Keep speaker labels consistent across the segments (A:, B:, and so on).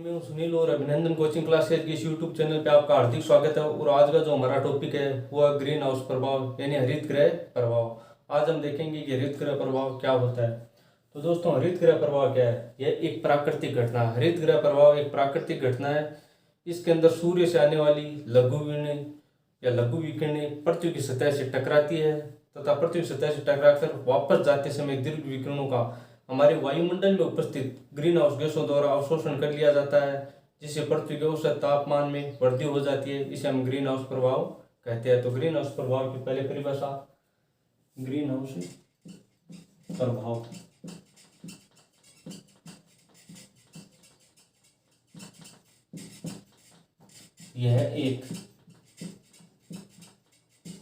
A: मैं हूं सुनील और अभिनंदन कोचिंग क्लासेज के इस यूट्यूब चैनल पे आपका हार्दिक स्वागत है। और आज का जो हमारा टॉपिक है वो है ग्रीन हाउस प्रभाव यानी हरित गृह प्रभाव। आज हम देखेंगे कि हरित गृह प्रभाव क्या होता है। तो दोस्तों, हरित गृह प्रभाव क्या है? यह एक प्राकृतिक घटना है। हरित गृह प्रभाव एक प्राकृतिक घटना है। इसके अंदर सूर्य से आने वाली लघु विकिरणें या लघु विकिरणें पृथ्वी की सतह से टकराती है तथा पृथ्वी की सतह से टकराकर वापस जाते समय दीर्घ विकिरणों का हमारे वायुमंडल में उपस्थित ग्रीन हाउस गैसों द्वारा अवशोषण कर लिया जाता है, जिससे पृथ्वी के औसत तापमान में वृद्धि हो जाती है। इसे हम ग्रीन हाउस प्रभाव कहते हैं। तो ग्रीन हाउस प्रभाव की पहले परिभाषा, ग्रीन हाउस प्रभाव यह एक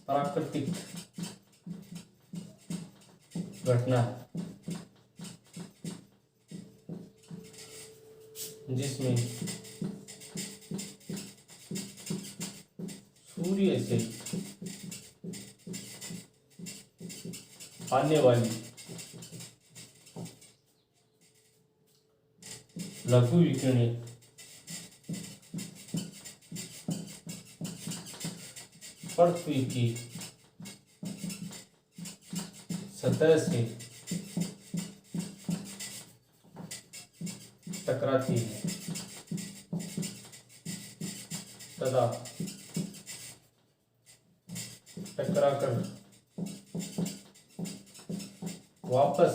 A: प्राकृतिक घटना है जिसमें सूर्य से आने वाली लघु विकिरणें पृथ्वी की सतह से टकराती है तथा टकराकर वापस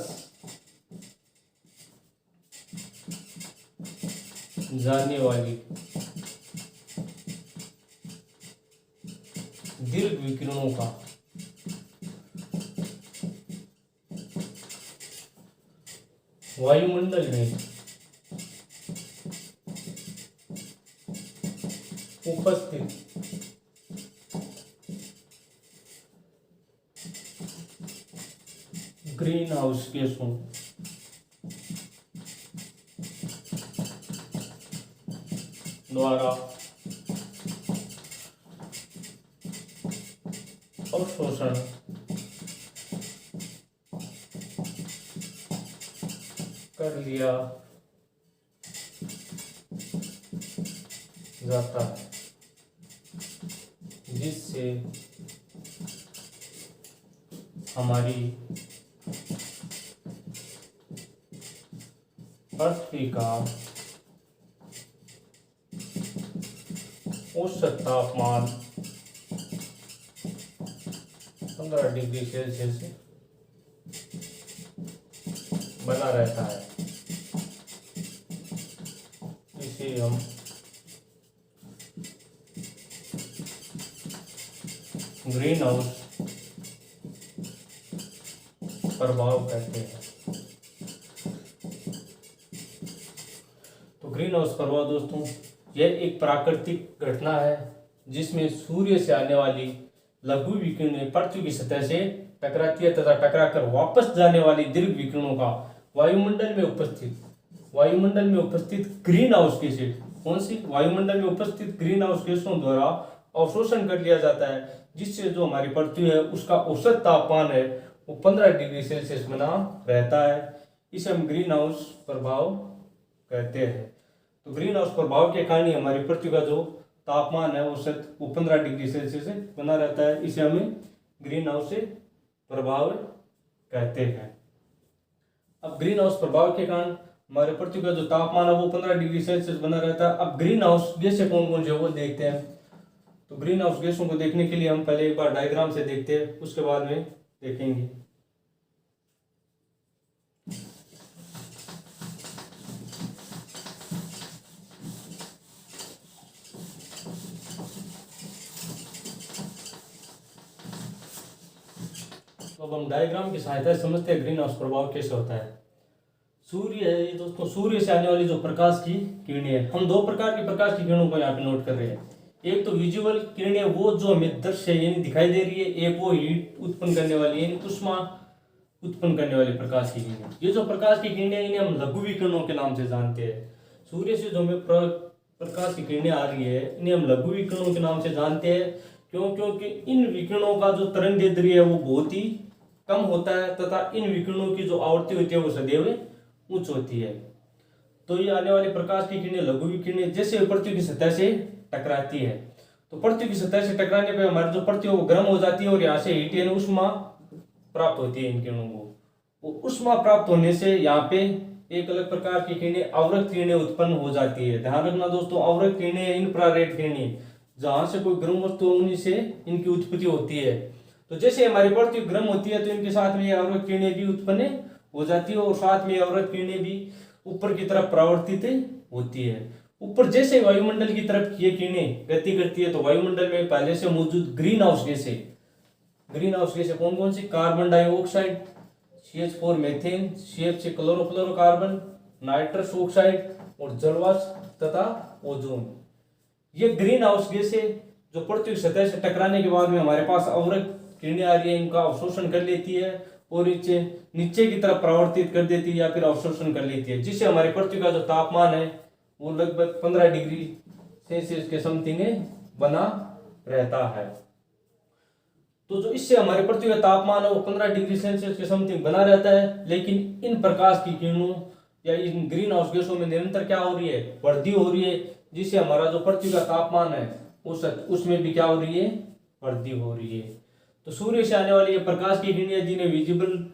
A: जाने वाली दीर्घ विकिरणों का वायुमंडल में उपस्थित ग्रीन हाउस गैसों द्वारा अवशोषण कर लिया जाता है, जिससे हमारी पृथ्वी का औसत तापमान 15 डिग्री सेल्सियस बना रहता है। इसे हम ग्रीन हाउस प्रभाव कहते हैं। तो ग्रीन हाउस प्रभाव दोस्तों, यह एक प्राकृतिक घटना है जिसमें सूर्य से आने वाली लघु विकिरणें पृथ्वी की सतह से टकराती है तथा टकराकर वापस जाने वाली दीर्घ विकिरणों का वायुमंडल में उपस्थित ग्रीन हाउस गैसें, कौन सी? वायुमंडल में उपस्थित ग्रीन हाउस गैसों द्वारा अवशोषण कर लिया जाता है, जिससे जो हमारी पृथ्वी है उसका औसत तापमान है वो 15 डिग्री सेल्सियस बना रहता है। इसे हम ग्रीन हाउस प्रभाव कहते हैं। तो ग्रीन हाउस प्रभाव के कारण ही हमारी पृथ्वी का जो तापमान है औसत वो 15 डिग्री सेल्सियस बना रहता है। इसे हमें ग्रीन हाउस प्रभाव कहते हैं। अब ग्रीन हाउस प्रभाव के कारण हमारे पृथ्वी का जो तापमान है वो 15 डिग्री सेल्सियस बना रहता है। अब ग्रीन हाउस गैसें कौन कौन से वो देखते हैं। तो ग्रीन हाउस गैसों को देखने के लिए हम पहले एक बार डायग्राम से देखते हैं, उसके बाद में देखेंगे। तो अब हम डायग्राम की सहायता से समझते हैं ग्रीन हाउस प्रभाव कैसे होता है। सूर्य है ये दोस्तों, सूर्य से आने वाली जो प्रकाश की किरणें है, हम दो प्रकार की प्रकाश की किरणों को यहाँ पे नोट कर रहे हैं। एक तो विजुअल किरणें, वो जो हमें दृश्य यानी दिखाई दे रही है। एक वो हीट उत्पन्न करने वाली यानी ऊष्मा उत्पन्न करने वाली प्रकाश की किरणें। ये जो प्रकाश की किरणें इन्हें हम लघु विकिरणों के नाम से जानते हैं। सूर्य से जो हमें प्रकाश की किरणें आ रही है इन्हें हम लघु विकिरणों के नाम से जानते हैं। क्यों? क्योंकि इन विकिरणों का जो तरंगदैर्ध्य है वो बहुत ही कम होता है तथा इन विकिरणों की जो आवृत्ति होती है वो सदैव उच्च होती है। तो ये आने वाली प्रकाश की किरणें, लघु विकिरणें, जैसे पृथ्वी की सतह से टकराती है तो पृथ्वी की सतह से टकराने पर हमारी जो पृथ्वी वो गर्म हो जाती है और यहाँ से हीट यानी उष्मा प्राप्त होती है इन किरणों को। वो उष्मा प्राप्त होने से यहाँ पे एक अलग प्रकार की किरणें, अवरक्त किरणें उत्पन्न हो जाती है। ध्यान रखना दोस्तों, अवरक्त किरणें, इंफ्रारेड किरणें, जहां से कोई गर्म वस्तु उन्हीं से इनकी उत्पत्ति होती है। तो जैसे हमारी पृथ्वी गर्म होती है तो इनके साथ में ये अवरक्त किरणें भी उत्पन्न हो जाती है और साथ में अवरक्त किरणें भी ऊपर की तरफ परावर्तित होती है। ऊपर जैसे वायुमंडल की तरफ ये किरणें गति करती है तो वायुमंडल में पहले से मौजूद ग्रीन हाउस गैसें, ग्रीन हाउस गैसें कौन कौन सी? Carbon dioxide, CH4 methane, CH6 chlorofluorocarbon, nitrous oxide और जलवाष्प तथा ओजोन। ये ग्रीन हाउस गैसें जो पृथ्वी की सतह से टकराने के बाद में हमारे पास अवरक्त किरणें आ रही है, इनका अवशोषण कर लेती है और नीचे नीचे की तरफ परावर्तित कर देती है या फिर अवशोषण कर लेती है, जिससे हमारी पृथ्वी का जो तापमान है वो लगभग 15 डिग्री सेल्सियस के समथिंग बना रहता है। तो जो इससे हमारे पृथ्वी का तापमान है वो 15 डिग्री सेल्सियस के समथिंग बना रहता है। लेकिन इन प्रकाश की किरणों या इन ग्रीन हाउस गैसों में निरंतर क्या हो रही है? वृद्धि हो रही है, जिससे हमारा जो पृथ्वी का तापमान है उसमें भी क्या हो रही है? वृद्धि हो रही है। तो सूर्य से आने वाली ये प्रकाश की किरणें जिन्हें विजिबल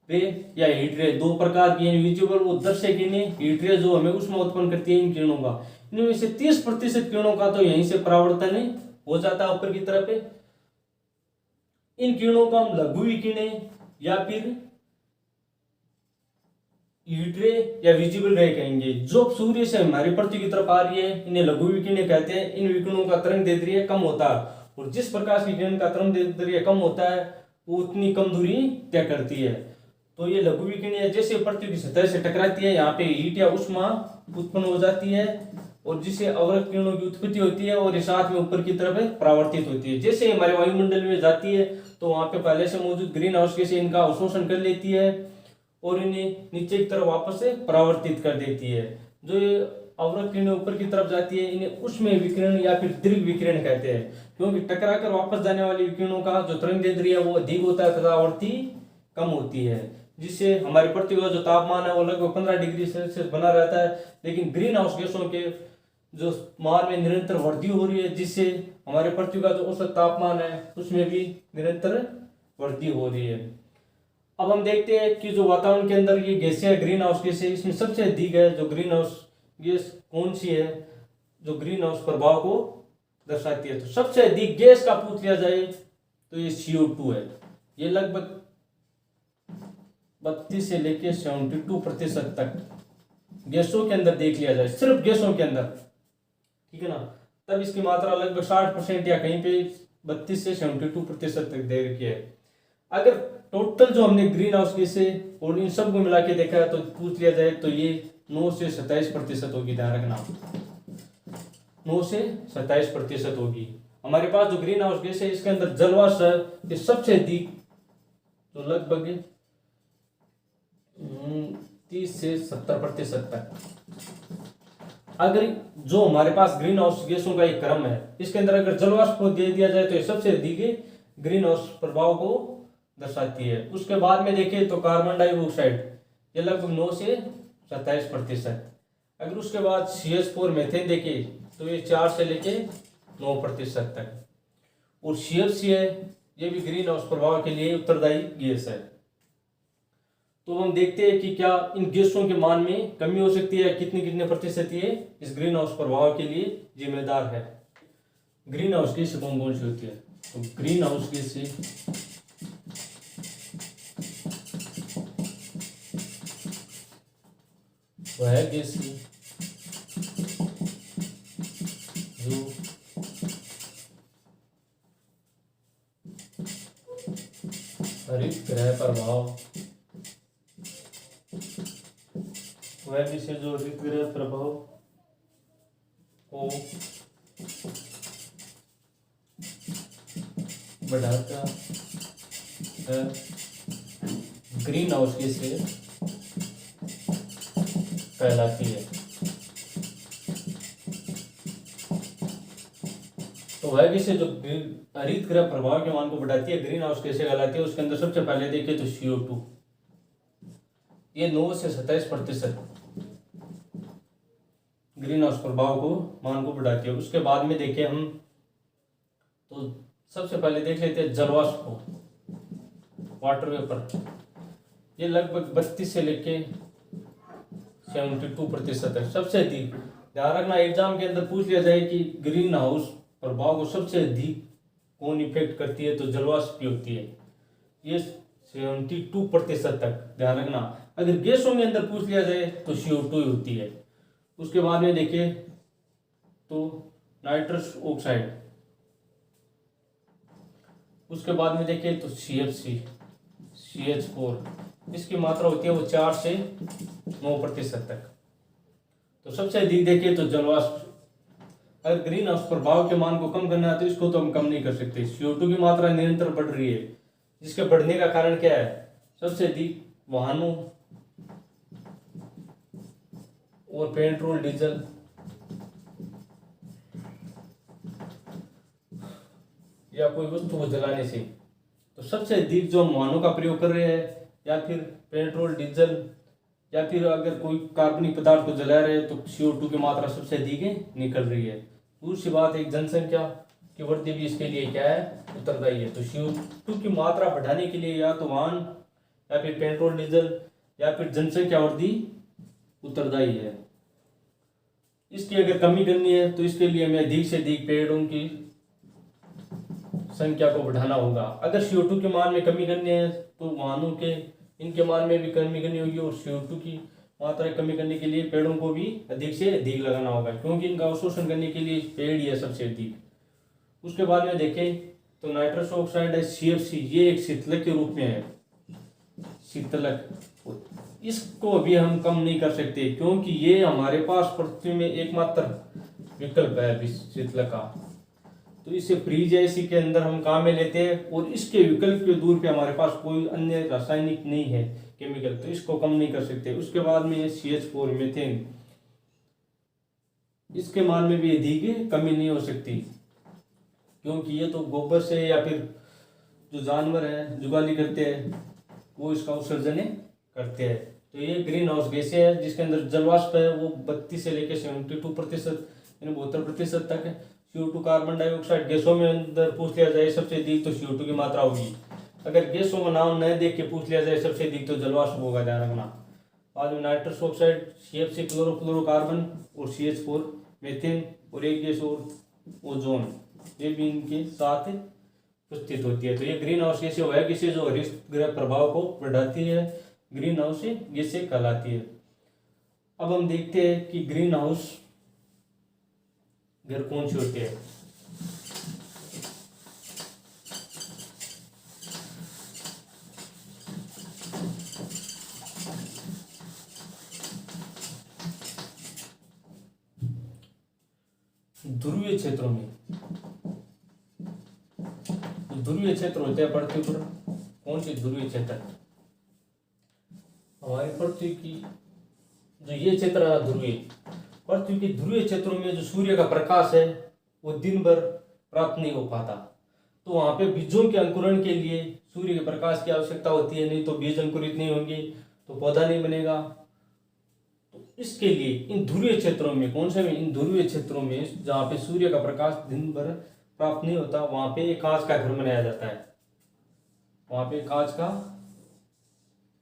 A: रे या हीट रे, दो प्रकार की विजिबल वो दृश्य किरणें, हीट रे जो हमें उष्मा उत्पन्न करती है इन किरणों का, इनमें से 30% किरणों का तो यहीं से परावर्तन हो जाता है ऊपर की तरफ। इन किरणों को हम लघु विकिरणें या फिर हीट रे या विजिबल रे कहेंगे। जो सूर्य से हमारी पृथ्वी की तरफ आ रही है इन्हें लघु विकिरणें कहते हैं। इन विकिरणों का तरंग दैर्ध्य कम होता है और जिस प्रकाश की किरण का तरंग दैर्ध्य कम होता है वो उतनी कम दूरी तय करती है। तो ये लघु विकिरणें जैसे पृथ्वी की सतह से टकराती है, यहाँ पे हीट या उष्मा उत्पन्न हो जाती है और जिससे अवरक्त किरणों की उत्पत्ति होती है और ये साथ में ऊपर की तरफ परावर्तित होती है। जैसे हमारे वायुमंडल में जाती है तो वहां पे पहले से मौजूद ग्रीन हाउस गैसें इनका अवशोषण कर लेती है और इन्हें नीचे की तरफ वापस से परावर्तित कर देती है। जो ये अवरक्त किरणें ऊपर की तरफ जाती है इन्हें ऊष्मीय विकिरण या फिर दीर्घ विकिरण कहते हैं, क्योंकि टकराकर वापस जाने वाली विकिरणों का जो तरंग दैर्ध्य है वो अधिक होता है तथा आवृत्ति कम होती है, जिससे हमारी पृथ्वी का जो तापमान है वो लगभग 15 डिग्री सेल्सियस बना रहता है। लेकिन ग्रीन हाउस गैसों के जो मान में निरंतर वृद्धि हो रही है, जिससे हमारे पृथ्वी का जो औसत तापमान है उसमें भी निरंतर वृद्धि हो रही है। अब हम देखते हैं कि जो वातावरण के अंदर ये गैसें है ग्रीन हाउस गैसें, इसमें सबसे अधिक है जो ग्रीन हाउस गैस कौन सी है जो ग्रीन हाउस प्रभाव को दर्शाती है? तो सबसे अधिक गैस का पूछ लिया जाए तो ये CO2 है। ये लगभग 32 से लेकर 72% तक गैसों के अंदर देख लिया जाए, सिर्फ गैसों के अंदर, ठीक है ना, तब इसकी मात्रा लगभग 60% या कहीं पे 32 से 72% तक दे रखी है। अगर टोटल जो हमने ग्रीन हाउस गैसें और इन सब को मिला के देखा है तो पूछ लिया जाए तो ये 9 से 27% होगी। ध्यान रखना, 9 से 27% होगी। हमारे पास जो ग्रीन हाउस गैस है इसके अंदर जलवाष्प है ये सबसे अधिक, तो लगभग 30 से 70% तक। अगर जो हमारे पास ग्रीन हाउस गैसों का एक क्रम है इसके अंदर अगर जलवाष्प को दे दिया जाए तो ये सबसे अधिक ग्रीन हाउस प्रभाव को दर्शाती है। उसके बाद में देखें तो कार्बन डाइऑक्साइड ये लगभग 9 से 27%। अगर उसके बाद CH4 मीथेन देखें तो ये 4 से लेके 9% तक, और CFC है ये भी ग्रीन हाउस प्रभाव के लिए उत्तरदायी गैस है। तो हम देखते हैं कि क्या इन गैसों के मान में कमी हो सकती है, कितने कितने प्रतिशत ये इस ग्रीन हाउस प्रभाव के लिए जिम्मेदार है। ग्रीन हाउस गैस कौन कौन सी होती है? तो ग्रीन हाउस गैस वह गैस जो हरित ग्रह प्रभाव, वह गैस जो हरित ग्रह प्रभाव को बढ़ाता है, ग्रीन हाउस गैस कहलाती है। तो वह गैसें जो हरित ग्रह प्रभाव के मान को बढ़ाती है ग्रीन हाउस कैसे कहलाती है। उसके अंदर सबसे पहले देखिए तो CO2 ये 9 से 27%, ग्रीन हाउस प्रभाव को मान को बढ़ाती है। उसके बाद में देखिए हम, तो सबसे पहले देख लेते हैं जलवाष्प को, वाटर वेपर। ये लगभग 32 से लेके 72% है, सबसे अधिक। ध्यान रखना, एग्जाम के अंदर पूछ लिया जाए कि ग्रीन हाउस प्रभाव को सबसे अधिक कौन इफेक्ट करती है, तो जलवाष्प की होती है। ये 72% तक ध्यान रखना। अगर गैसों में अंदर पूछ लिया जाए तो CO2 होती है। उसके बाद में देखिए तो नाइट्रस ऑक्साइड, उसके बाद में देखिए तो CFC, CH4, इसकी मात्रा होती है वो 4 से 9% तक। तो सबसे अधिक देखिए तो जलवाष्प। अगर ग्रीन हाउस प्रभाव के मान को कम करना है तो इसको तो हम कम नहीं कर सकते। CO2 की मात्रा निरंतर बढ़ रही है, जिसके बढ़ने का कारण क्या है? सबसे अधिक वाहनों और पेट्रोल डीजल या कोई वस्तु को जलाने से। तो सबसे अधिक जो हम वाहनों का प्रयोग कर रहे हैं, या फिर पेट्रोल डीजल, या फिर अगर कोई कार्बनिक पदार्थ को जला रहे हैं, तो CO2 की मात्रा सबसे अधिक निकल रही है। दूसरी बात, एक जनसंख्या की वृद्धि भी इसके लिए क्या है? उत्तरदायी है। तो CO2 की मात्रा बढ़ाने के लिए या तो वाहन, या फिर पेट्रोल डीजल, या फिर जनसंख्या वृद्धि उत्तरदायी है। इसकी अगर कमी करनी है तो इसके लिए हमें अधिक से अधिक पेड़ों की संख्या को बढ़ाना होगा। अगर CO2 के मान में कमी करनी है तो वाहनों के इनके मान में भी कमी करनी होगी, और CO2 की मात्रा कमी करने के लिए पेड़ों को भी अधिक से अधिक लगाना होगा, क्योंकि इनका अवशोषण करने के लिए पेड़ ही है सबसे अधिक। उसके बाद में देखें तो नाइट्रस ऑक्साइड है CFC, ये एक शीतलक के रूप में है, शीतलक। इसको भी हम कम नहीं कर सकते, क्योंकि ये हमारे पास पृथ्वी में एकमात्र विकल्प है शीतलक का। तो इसे फ्रीज ऐसी के अंदर हम काम में लेते हैं, और इसके विकल्प के दूर पे हमारे पास कोई अन्य रासायनिक नहीं है, केमिकल, तो इसको कम नहीं कर सकते। उसके बाद में CH4 मीथेन, इसके मान में भी अधिक कमी नहीं हो सकती, क्योंकि ये तो गोबर से या फिर जो जानवर हैं जुगाली करते हैं वो इसका उत्सर्जन करते हैं। तो ये ग्रीन हाउस गैसें है, जिसके अंदर जलवाष्प है वो 32 से लेकर 72% यानी 72% तक है। CO2 कार्बन डाइऑक्साइड गैसों में अंदर पूछ लिया जाए सबसे अधिक तो CO2 की मात्रा होगी। अगर गैसों का नाम न देख के पूछ लिया जाए सबसे अधिक तो जलवाष्प होगा, ध्यान रखना। बाद में नाइट्रस ऑक्साइड, CFC क्लोरोफ्लोरोकार्बन, और CH4 मीथेन, और एक गैस और ओजोन, ये भी इनके साथ उपस्थित होती है। तो ये ग्रीन हाउस गैसें वह गैसें जो हरित गृह प्रभाव को बढ़ाती है, ग्रीन हाउस गैसें कहलाती है। अब हम देखते हैं कि ग्रीन हाउस घर कौन से होते हैं। ध्रुवीय क्षेत्रों में, ध्रुवीय क्षेत्र होते हैं पृथ्वी पर। कौन सी ध्रुवीय क्षेत्र? हमारी पृथ्वी की जो ये क्षेत्र है ध्रुवीय, पृथ्वी के ध्रुवीय क्षेत्रों में जो सूर्य का प्रकाश है वो दिन भर प्राप्त नहीं हो पाता, तो वहां पे बीजों के अंकुरण के लिए सूर्य के प्रकाश की आवश्यकता होती है, नहीं तो बीज अंकुरित नहीं होंगे तो पौधा नहीं बनेगा। तो इसके लिए इन ध्रुवीय क्षेत्रों में, कौन से में? इन ध्रुवीय क्षेत्रों में जहाँ पे सूर्य का प्रकाश दिन भर प्राप्त नहीं होता, वहां पे एक कांच का घर बनाया जाता है, वहां पे कांच का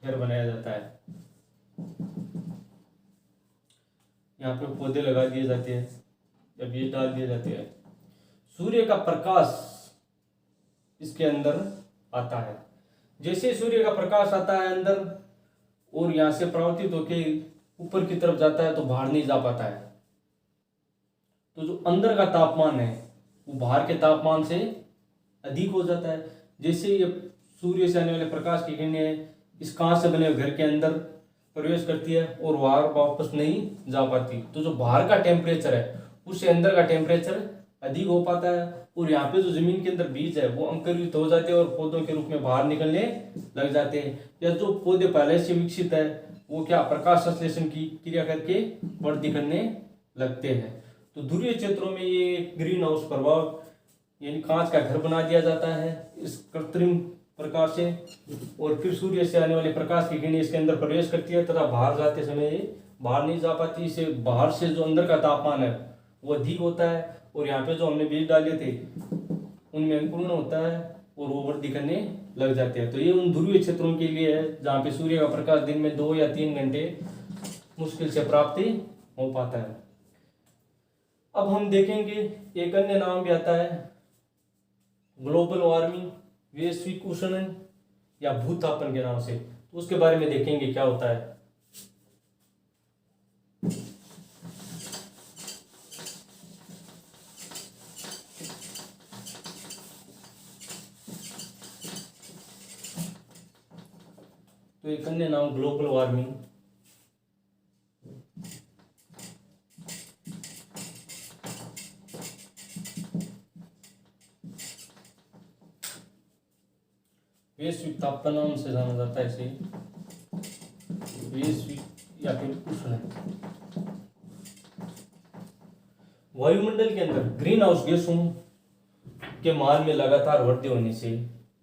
A: घर बनाया जाता है। यहाँ पे पौधे लगा दिए जाते हैं या बीज डाल दिए जाते हैं। सूर्य का प्रकाश इसके अंदर आता है, जैसे सूर्य का प्रकाश आता है अंदर और यहाँ से परावर्तित होकर ऊपर की तरफ जाता है तो बाहर नहीं जा पाता है। तो जो अंदर का तापमान है वो बाहर के तापमान से अधिक हो जाता है। जैसे ये सूर्य से आने वाले प्रकाश की किरणें इस कांच से बने हुए घर के अंदर प्रवेश करती है और बाहर वापस नहीं जा पाती, तो जो बाहर का टेम्परेचर है उससे अंदर का टेम्परेचर अधिक हो पाता है, और यहाँ पे जो जमीन के अंदर बीज है वो अंकुरित हो जाते हैं और पौधों के रूप में बाहर निकलने लग जाते हैं। या जो पौधे पहले से विकसित है वो क्या, प्रकाश संश्लेषण की क्रिया करके वृद्धि करने लगते हैं। तो ध्रुवीय क्षेत्रों में ये ग्रीन हाउस प्रभाव यानी कांच का घर बना दिया जाता है इस कृत्रिम प्रकाश से, और फिर सूर्य से आने वाले प्रकाश की किरणें इसके अंदर प्रवेश करती है तथा बाहर जाते समय ये बाहर नहीं जा पाती, इसे बाहर से जो अंदर का तापमान है वो अधिक होता है, और यहाँ पे जो हमने बीज डाले थे उनमें अंकुरण होता है और वो वृद्धि करने लग जाते हैं। तो ये उन ध्रुवीय क्षेत्रों के लिए है जहाँ पे सूर्य का प्रकाश दिन में 2 या 3 घंटे मुश्किल से प्राप्त हो पाता है। अब हम देखेंगे एक अन्य नाम भी आता है ग्लोबल वार्मिंग, वैश्विक उष्णन या भूतापन के नाम से। तो उसके बारे में देखेंगे क्या होता है। तो एक अन्य नाम ग्लोबल वार्मिंग। वैश्विक तापमान नाम से जाना जाता है इसे, वैश्विक या फिर उष्णन। वायुमंडल के अंदर ग्रीन हाउस गैसों के मान में लगातार वृद्धि होने से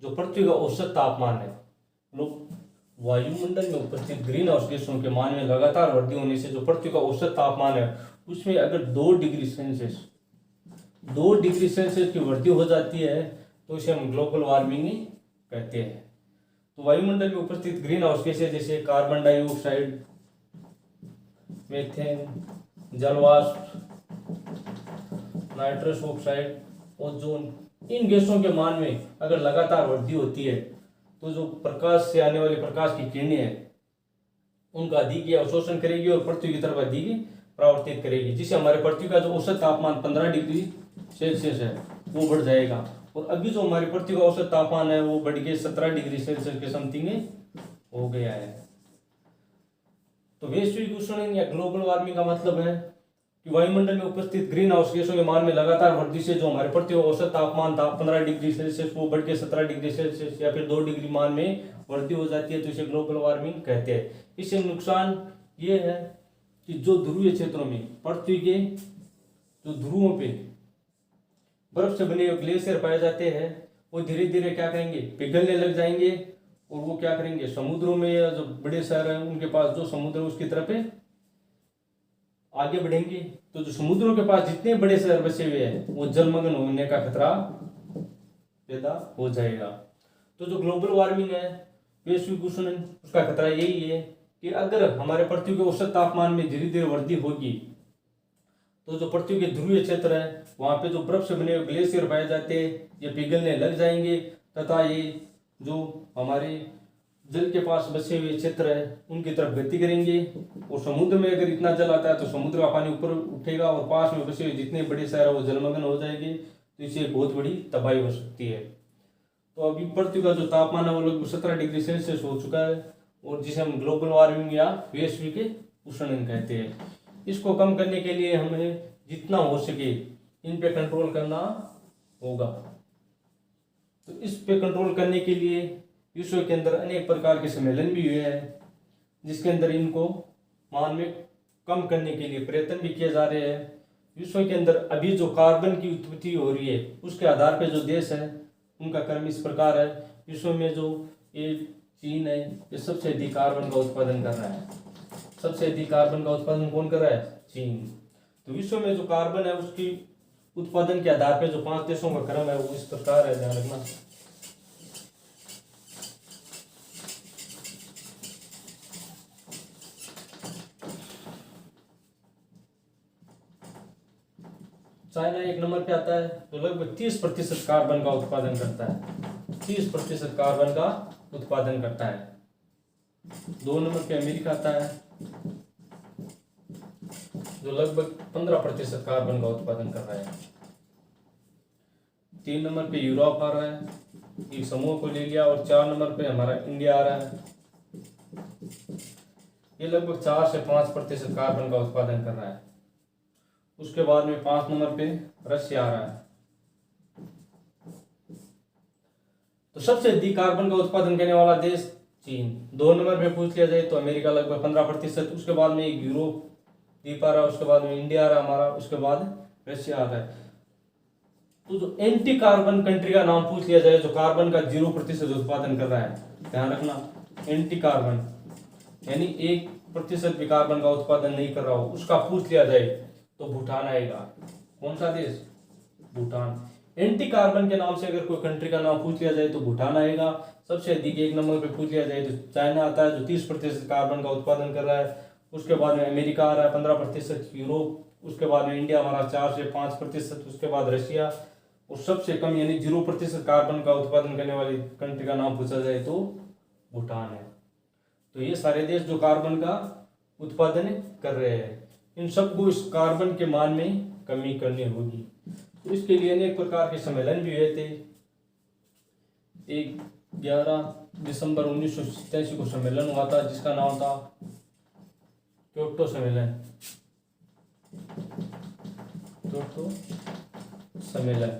A: जो पृथ्वी का औसत तापमान है, लोग वायुमंडल में उपस्थित ग्रीन हाउस गैसों के मान में लगातार वृद्धि होने से जो पृथ्वी का औसत तापमान है उसमें अगर 2 डिग्री सेल्सियस की वृद्धि हो जाती है तो इसे हम ग्लोबल वार्मिंग कहते हैं। तो वायुमंडल में उपस्थित ग्रीन हाउस गैसें जैसे कार्बन डाइऑक्साइड, मीथेन, जलवाष्प, नाइट्रस ऑक्साइड, ओजोन, इन गैसों के मान में अगर लगातार वृद्धि होती है तो जो प्रकाश से आने वाली प्रकाश की किरणें हैं उनका अधिक अवशोषण करेगी और पृथ्वी की तरफ अधिक परावर्तित करेगी, जिससे हमारे पृथ्वी का जो औसत तापमान 15 डिग्री सेल्सियस है वो बढ़ जाएगा। और अभी जो हमारी पृथ्वी का औसत तापमान है वो बढ़ के 17 डिग्री सेल्सियस के समथिंग हो गया है। तो वैश्विक उष्णन या ग्लोबल वार्मिंग का मतलब है कि वायुमंडल में उपस्थित ग्रीन हाउस गैसों के मान में लगातार वृद्धि से जो हमारे पृथ्वी का औसत तापमान था 15 डिग्री सेल्सियस वो बढ़ के 17 डिग्री सेल्सियस या फिर 2 डिग्री मान में वृद्धि हो जाती है, तो इसे ग्लोबल वार्मिंग कहते हैं। इससे नुकसान ये है कि जो ध्रुवीय क्षेत्रों में पृथ्वी के जो ध्रुवों पे बर्फ से बने हुए ग्लेशियर पाए जाते हैं वो धीरे धीरे क्या करेंगे, पिघलने लग जाएंगे, और वो क्या करेंगे, समुद्रों में या जो बड़े शहर हैं उनके पास जो समुद्र है उसकी तरफ आगे बढ़ेंगे। तो जो समुद्रों के पास जितने बड़े शहर बसे हुए हैं वो जलमग्न होने का खतरा पैदा हो जाएगा। तो जो ग्लोबल वार्मिंग है, वैश्विक उष्णन, उसका खतरा यही है कि अगर हमारे पृथ्वी के औसत तापमान में धीरे धीरे वृद्धि होगी तो जो पृथ्वी के ध्रुवीय क्षेत्र है वहां पे जो बर्फ से बने हुए ग्लेशियर पाए जाते हैं ये पिघलने लग जाएंगे, तथा ये जो हमारे जल के पास बसे हुए क्षेत्र है उनकी तरफ गति करेंगे, और समुद्र में अगर इतना जल आता है तो समुद्र का पानी ऊपर उठेगा और पास में बसे हुए जितने बड़े शहर है वो जलमग्न हो जाएंगे, तो इससे बहुत बड़ी तबाही हो सकती है। तो अभी पृथ्वी का जो तापमान है वो लगभग 17 डिग्री सेल्सियस हो चुका है, और जिसे हम ग्लोबल वार्मिंग या वैश्विक उष्णन कहते हैं। इसको कम करने के लिए हमें जितना हो सके इन पे कंट्रोल करना होगा। तो इस पे कंट्रोल करने के लिए विश्व के अंदर अनेक प्रकार के सम्मेलन भी हुए हैं जिसके अंदर इनको मान में कम करने के लिए प्रयत्न भी किए जा रहे हैं। विश्व के अंदर अभी जो कार्बन की उत्पत्ति हो रही है उसके आधार पर जो देश है उनका क्रम इस प्रकार है। विश्व में जो ये चीन है ये सबसे अधिक कार्बन का उत्पादन कर रहा है। सबसे अधिक कार्बन का उत्पादन कौन कर रहा है? चीन। तो विश्व में जो कार्बन है उसकी उत्पादन के आधार पर जो 5 देशों का क्रम है वो इस प्रकार है, ध्यान रखना। चाइना 1 नंबर पे आता है, तो लगभग 30% कार्बन का उत्पादन करता है। 30% कार्बन का उत्पादन करता है। 2 नंबर पे अमेरिका आता है जो लगभग 15% कार्बन का उत्पादन कर रहा है। 3 नंबर पे यूरोप आ रहा है, एक समूह को ले लिया, और 4 नंबर पे हमारा इंडिया आ रहा है। ये लगभग 4 से 5% कार्बन का उत्पादन कर रहा है। उसके बाद में 5 नंबर पे रशिया आ रहा है। तो सबसे अधिक कार्बन का उत्पादन करने वाला देश चीन। 2 नंबर पे पूछ लिया जाए तो अमेरिका लगभग 15%। उसके बाद में एक यूरोप द्वीप आ रहा है, उसके बाद में इंडिया आ रहा है हमारा, उसके बाद रशिया आ रहा है। तो जो एंटी कार्बन कंट्री का नाम पूछ लिया जाए जो कार्बन का 0% उत्पादन कर रहा है, ध्यान रखना, एंटी कार्बन यानी एक प्रतिशत भी कार्बन का उत्पादन नहीं कर रहा हो, उसका पूछ लिया जाए तो भूटान आएगा। कौन सा देश? भूटान। एंटी कार्बन के नाम से अगर कोई कंट्री का नाम पूछ लिया जाए तो भूटान आएगा। सबसे अधिक 1 नंबर पे पूछ लिया जाए तो चाइना आता है, जो 30% कार्बन का उत्पादन कर रहा है। उसके बाद में अमेरिका आ रहा है 15%, यूरोप, उसके बाद में इंडिया हमारा 4 से 5%, उसके बाद रशिया, और सबसे कम यानी 0% कार्बन का उत्पादन करने वाली कंट्री का नाम पूछा जाए तो भूटान है। तो ये सारे देश जो कार्बन का उत्पादन कर रहे हैं, इन सबको इस कार्बन के मान में कमी करनी होगी। तो इसके लिए अनेक प्रकार के सम्मेलन भी हुए थे। एक 11 दिसंबर 1987 को सम्मेलन हुआ था जिसका नाम था क्योटो सम्मेलन। क्योटो सम्मेलन,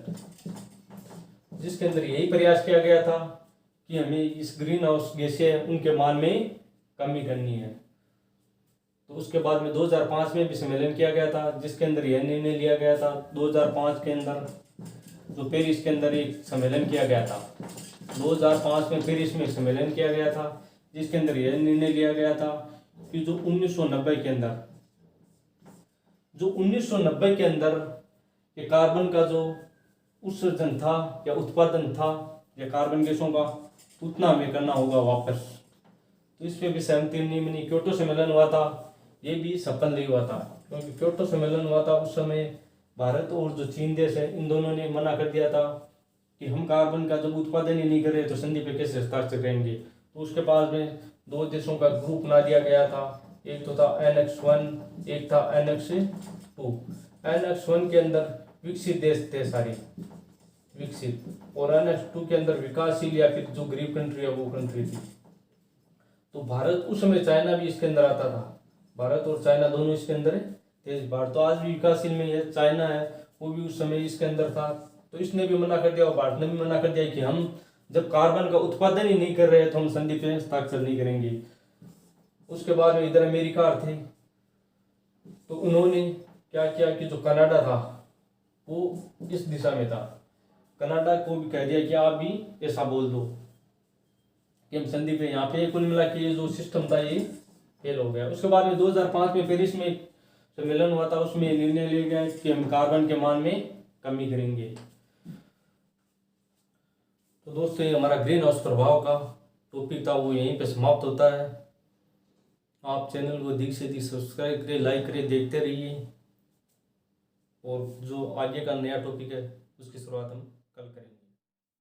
A: जिसके अंदर यही प्रयास किया गया था कि हमें इस ग्रीन हाउस गैस है उनके मान में कमी करनी है। तो उसके बाद में 2005 में भी सम्मेलन किया गया था जिसके अंदर यह निर्णय लिया गया था। 2005 के अंदर जो पेरिस के अंदर एक सम्मेलन किया गया था, 2005 में पेरिस में सम्मेलन किया गया था जिसके अंदर यह निर्णय लिया गया था कि जो 1990 के अंदर ये कार्बन का जो उत्सर्जन था या उत्पादन था या कार्बन गैसों का, उतना हमें करना होगा वापस। तो इस पे भी सहमति नहीं बनी। क्योटो सम्मेलन हुआ था, ये भी सफल नहीं हुआ था, क्योंकि क्योटो सम्मेलन हुआ था उस समय भारत और जो चीन देश है इन दोनों ने मना कर दिया था कि हम कार्बन का जब उत्पादन ही नहीं कर रहे तो संधि पे कैसे हस्ताक्षर करेंगे। तो उसके पास में 2 देशों का ग्रुप बना दिया गया था, एक तो था Annex 1, एक था Annex 2। Annex 1 के अंदर विकसित देश थे सारे विकसित, और Annex 2 के अंदर विकासशील या फिर जो गरीब कंट्री है वो कंट्री थी। तो भारत उस समय, चाइना भी इसके अंदर आता था, भारत और चाइना दोनों इसके अंदर है। तेज भारत तो आज भी विकासशील में है, चाइना है वो भी उस समय इसके अंदर था। तो इसने भी मना कर दिया और भारत ने भी मना कर दिया कि हम जब कार्बन का उत्पादन ही नहीं कर रहे तो हम संधि पे हस्ताक्षर नहीं करेंगे। उसके बाद में इधर अमेरिका थे, तो उन्होंने क्या किया कि जो कनाडा था वो इस दिशा में था, कनाडा को भी कह दिया कि आप भी ऐसा बोल दो कि हम संधि पे यहाँ पे, कुल मिला के ये जो सिस्टम था ये फेल हो गया। उसके बाद में 2005 में पेरिस में सम्मेलन हुआ था, उसमें निर्णय लिया गया कि हम कार्बन के मान में कमी करेंगे। तो दोस्तों ये हमारा ग्रीन हाउस प्रभाव का टॉपिक था, वो यहीं पे समाप्त होता है। आप चैनल को अधिक से अधिक सब्सक्राइब करें, लाइक करें, देखते रहिए, और जो आगे का नया टॉपिक है उसकी शुरुआत हम कल करेंगे।